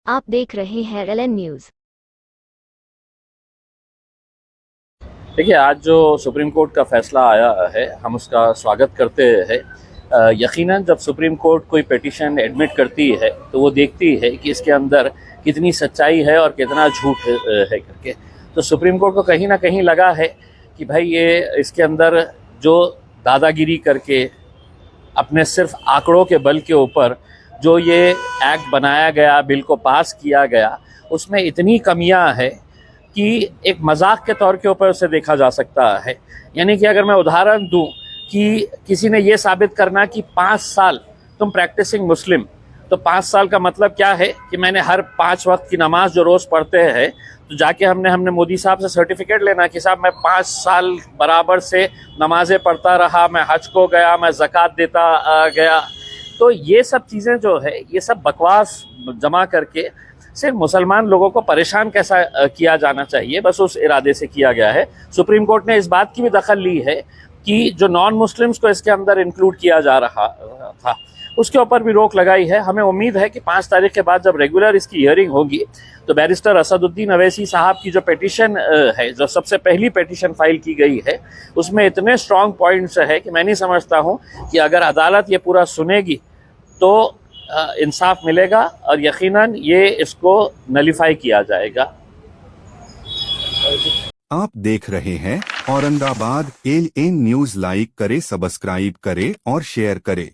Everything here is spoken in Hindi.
आप देख रहे हैं LN न्यूज़। देखिए, आज जो सुप्रीम कोर्ट का फैसला आया है, हम उसका स्वागत करते हैं। यकीनन जब सुप्रीम कोर्ट कोई पिटीशन एडमिट करती है तो वो देखती है कि इसके अंदर कितनी सच्चाई है और कितना झूठ है करके। तो सुप्रीम कोर्ट को कहीं ना कहीं लगा है कि भाई ये इसके अंदर जो दादागिरी करके अपने सिर्फ आंकड़ों के बल के ऊपर जो ये एक्ट बनाया गया, बिल को पास किया गया, उसमें इतनी कमियां हैं कि एक मजाक के तौर के ऊपर उसे देखा जा सकता है। यानी कि अगर मैं उदाहरण दूं कि किसी ने ये साबित करना कि 5 साल तुम प्रैक्टिसिंग मुस्लिम, तो 5 साल का मतलब क्या है कि मैंने हर 5 वक्त की नमाज जो रोज़ पढ़ते हैं, तो जाके हमने मोदी साहब से सर्टिफिकेट लेना कि साहब मैं 5 साल बराबर से नमाजें पढ़ता रहा, मैं हज को गया, मैं ज़कात देता गया। तो ये सब चीज़ें जो है, ये सब बकवास जमा करके सिर्फ मुसलमान लोगों को परेशान कैसा किया जाना चाहिए, बस उस इरादे से किया गया है। सुप्रीम कोर्ट ने इस बात की भी दखल ली है कि जो नॉन मुस्लिम्स को इसके अंदर इंक्लूड किया जा रहा था, उसके ऊपर भी रोक लगाई है। हमें उम्मीद है कि 5 तारीख के बाद जब रेगुलर इसकी हियरिंग होगी तो बैरिस्टर असदुद्दीन अवैसी साहब की जो पिटीशन है, जो सबसे पहली पिटीशन फाइल की गई है, उसमें इतने स्ट्रॉन्ग पॉइंट्स है कि मैं नहीं समझता हूँ कि अगर अदालत ये पूरा सुनेगी तो इंसाफ मिलेगा और यकीनन ये इसको नलीफाई किया जाएगा। आप देख रहे हैं औरंगाबाद LN न्यूज़। लाइक करें, सब्सक्राइब करें और शेयर करें।